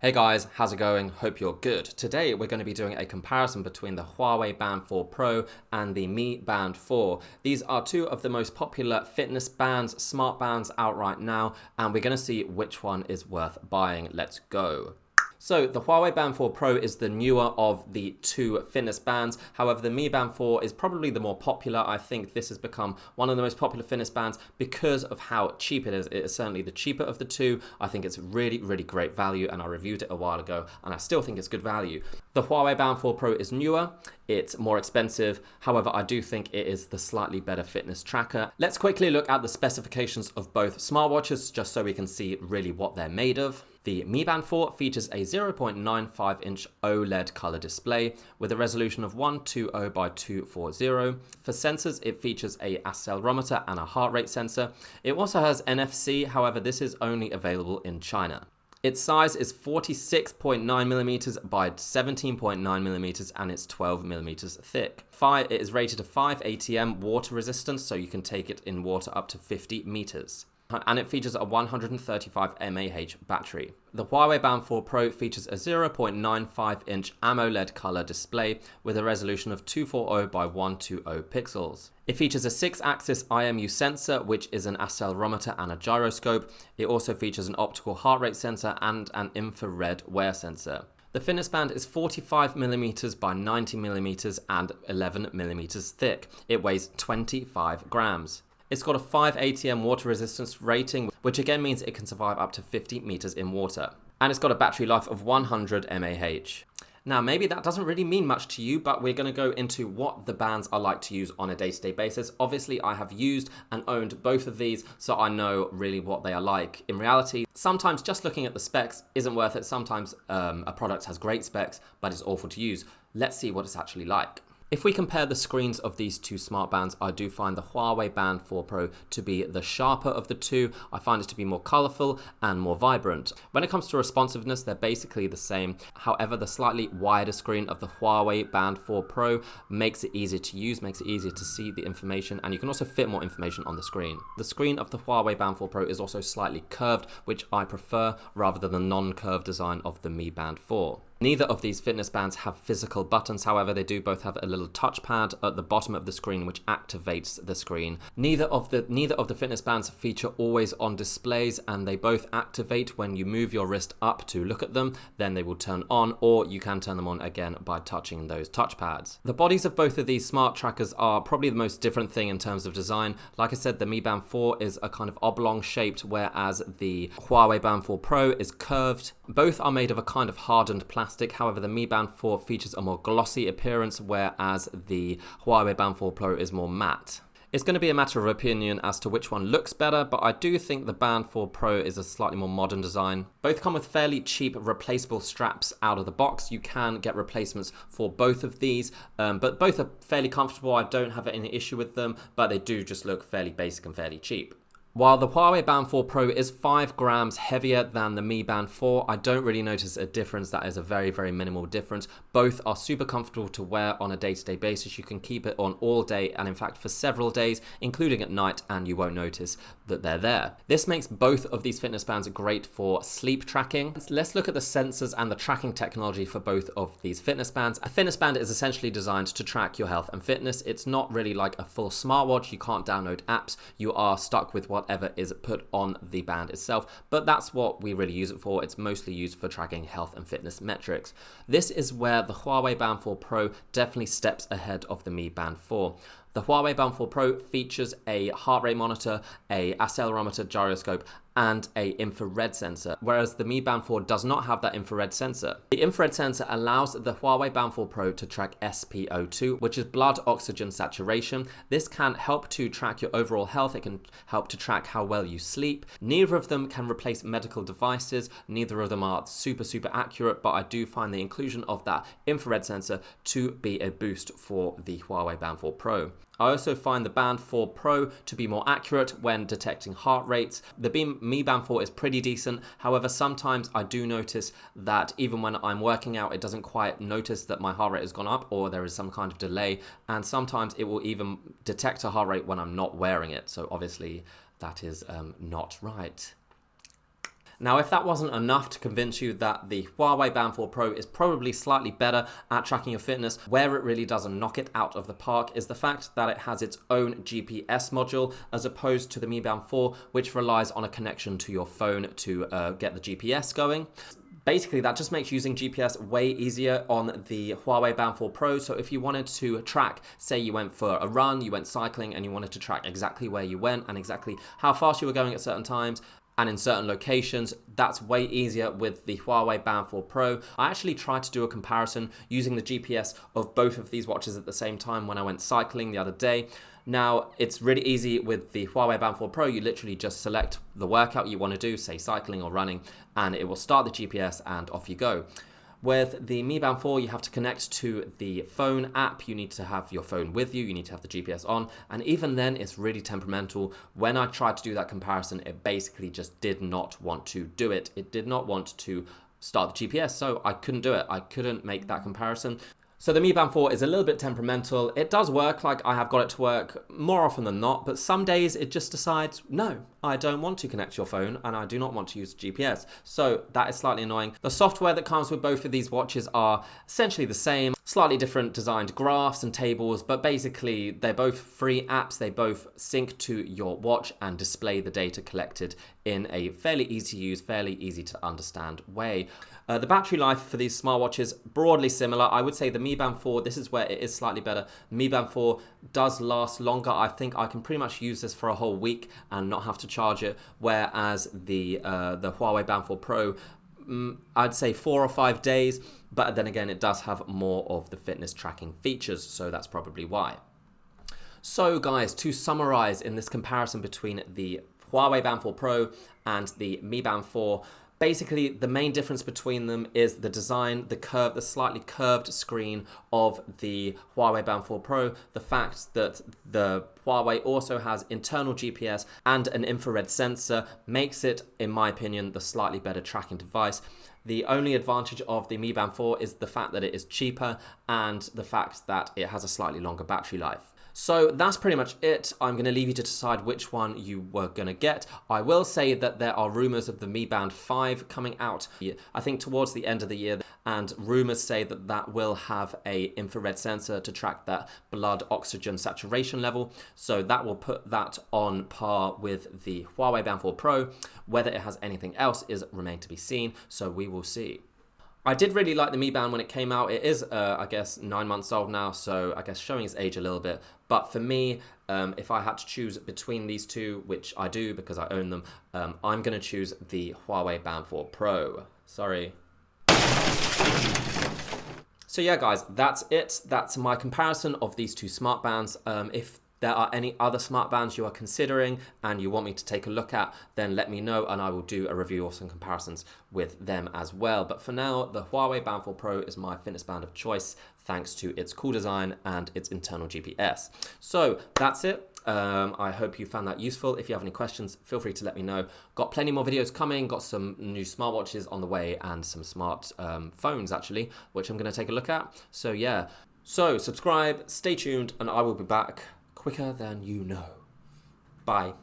Hey guys, how's it going? Hope you're good. Today we're going to be doing a comparison between the Huawei Band 4 Pro and the Mi Band 4. These are two of the most popular fitness bands, smart bands out right now, and we're going to see which one is worth buying. Let's go. So the Huawei Band 4 Pro is the newer of the two fitness bands. However, the Mi Band 4 is probably the more popular. I think this has become one of the most popular fitness bands because of how cheap it is. It is certainly the cheaper of the two. I think it's really, really great value, and I reviewed it a while ago, and I still think it's good value. The Huawei Band 4 Pro is newer. It's more expensive. However, I do think it is the slightly better fitness tracker. Let's quickly look at the specifications of both smartwatches just so we can see really what they're made of. The Mi Band 4 features a 0.95-inch OLED color display with a resolution of 120 by 240. For sensors, it features a accelerometer and a heart rate sensor. It also has NFC, however, this is only available in China. Its size is 46.9mm by 17.9mm and it's 12mm thick. It is rated a 5 ATM water resistance, so you can take it in water up to 50 meters. And it features a 135 mAh battery. The Huawei Band 4 Pro features a 0.95-inch AMOLED color display with a resolution of 240 by 120 pixels. It features a 6-axis IMU sensor, which is an accelerometer and a gyroscope. It also features an optical heart rate sensor and an infrared wear sensor. The fitness band is 45mm by 90mm and 11mm thick. It weighs 25 grams. It's got a 5 ATM water resistance rating, which again means it can survive up to 50 meters in water. And it's got a battery life of 100 mAh. Now, maybe that doesn't really mean much to you, but we're going to go into what the bands are like to use on a day-to-day basis. Obviously, I have used and owned both of these, so I know really what they are like. In reality, sometimes just looking at the specs isn't worth it. Sometimes a product has great specs, but it's awful to use. Let's see what it's actually like. If we compare the screens of these two smart bands, I do find the Huawei Band 4 Pro to be the sharper of the two. I find it to be more colorful and more vibrant. When it comes to responsiveness, they're basically the same. However, the slightly wider screen of the Huawei Band 4 Pro makes it easier to use, makes it easier to see the information, and you can also fit more information on the screen. The screen of the Huawei Band 4 Pro is also slightly curved, which I prefer rather than the non-curved design of the Mi Band 4. Neither of these fitness bands have physical buttons, however they do both have a little touchpad at the bottom of the screen which activates the screen. Neither of the fitness bands feature always on displays, and they both activate when you move your wrist up to look at them, then they will turn on, or you can turn them on again by touching those touchpads. The bodies of both of these smart trackers are probably the most different thing in terms of design. Like I said, the Mi Band 4 is a kind of oblong shaped, whereas the Huawei Band 4 Pro is curved. Both are made of a kind of hardened plastic. However, the Mi Band 4 features a more glossy appearance, whereas the Huawei Band 4 Pro is more matte. It's going to be a matter of opinion as to which one looks better, but I do think the Band 4 Pro is a slightly more modern design. Both come with fairly cheap replaceable straps out of the box. You can get replacements for both of these, but both are fairly comfortable. I don't have any issue with them, but they do just look fairly basic and fairly cheap. While the Huawei Band 4 Pro is 5 grams heavier than the Mi Band 4, I don't really notice a difference. That is a very, very minimal difference. Both are super comfortable to wear on a day-to-day basis. You can keep it on all day and in fact for several days, including at night, and you won't notice that they're there. This makes both of these fitness bands great for sleep tracking. Let's look at the sensors and the tracking technology for both of these fitness bands. A fitness band is essentially designed to track your health and fitness. It's not really like a full smartwatch. You can't download apps. You are stuck with whatever is put on the band itself, but that's what we really use it for. It's mostly used for tracking health and fitness metrics. This is where the Huawei Band 4 Pro definitely steps ahead of the Mi Band 4. The Huawei Band 4 Pro features a heart rate monitor, a accelerometer gyroscope, and a infrared sensor, whereas the Mi Band 4 does not have that infrared sensor. The infrared sensor allows the Huawei Band 4 Pro to track SpO2, which is blood oxygen saturation. This can help to track your overall health. It can help to track how well you sleep. Neither of them can replace medical devices. Neither of them are super accurate, but I do find the inclusion of that infrared sensor to be a boost for the Huawei Band 4 Pro. I also find the Band 4 Pro to be more accurate when detecting heart rates. The Mi Band 4 is pretty decent. However, sometimes I do notice that even when I'm working out, it doesn't quite notice that my heart rate has gone up or there is some kind of delay. And sometimes it will even detect a heart rate when I'm not wearing it. So obviously that is not right. Now, if that wasn't enough to convince you that the Huawei Band 4 Pro is probably slightly better at tracking your fitness, where it really doesn't knock it out of the park is the fact that it has its own GPS module, as opposed to the Mi Band 4, which relies on a connection to your phone to get the GPS going. Basically, that just makes using GPS way easier on the Huawei Band 4 Pro. So if you wanted to track, say you went for a run, you went cycling, and you wanted to track exactly where you went and exactly how fast you were going at certain times and in certain locations, that's way easier with the Huawei Band 4 Pro. I actually tried to do a comparison using the GPS of both of these watches at the same time when I went cycling the other day. Now, it's really easy with the Huawei Band 4 Pro. You literally just select the workout you want to do, say cycling or running, and it will start the GPS and off you go. With the Mi Band 4, you have to connect to the phone app. You need to have your phone with you. You need to have the GPS on. And even then, it's really temperamental. When I tried to do that comparison, it basically just did not want to do it. It did not want to start the GPS, so I couldn't do it. I couldn't make that comparison. So the Mi Band 4 is a little bit temperamental. It does work, like I have got it to work more often than not, but some days it just decides, no, I don't want to connect your phone and I do not want to use GPS. So that is slightly annoying. The software that comes with both of these watches are essentially the same, slightly different designed graphs and tables, but basically they're both free apps. They both sync to your watch and display the data collected in a fairly easy to use, fairly easy to understand way. The battery life for these smartwatches, broadly similar. I would say the Mi Band 4, this is where it is slightly better. Mi Band 4 does last longer. I think I can pretty much use this for a whole week and not have to charge it, whereas the Huawei Band 4 Pro, I'd say 4 or 5 days, but then again, it does have more of the fitness tracking features, so that's probably why. So guys, to summarize in this comparison between the Huawei Band 4 Pro and the Mi Band 4, basically, the main difference between them is the design, the slightly curved screen of the Huawei Band 4 Pro, the fact that the Huawei also has internal GPS and an infrared sensor makes it, in my opinion, the slightly better tracking device. The only advantage of the Mi Band 4 is the fact that it is cheaper and the fact that it has a slightly longer battery life. So that's pretty much it. I'm going to leave you to decide which one you were going to get. I will say that there are rumors of the Mi Band 5 coming out, I think towards the end of the year, and rumors say that that will have a infrared sensor to track that blood oxygen saturation level. So that will put that on par with the Huawei Band 4 Pro. Whether it has anything else is remain to be seen, so we will see. I did really like the Mi Band when it came out. It is, I guess, 9 months old now, so I guess showing its age a little bit. But for me, if I had to choose between these two, which I do because I own them, I'm going to choose the Huawei Band 4 Pro. Sorry. So yeah, guys, that's it. That's my comparison of these two smart bands. If there are any other smart bands you are considering and you want me to take a look at, then let me know and I will do a review or some comparisons with them as well. But for now, the Huawei Band 4 Pro is my fitness band of choice thanks to its cool design and its internal GPS. So that's it. I hope you found that useful. If you have any questions, feel free to let me know. Got plenty more videos coming, got some new smartwatches on the way and some smart phones actually, which I'm going to take a look at. So yeah, so subscribe, stay tuned, and I will be back quicker than you know. Bye.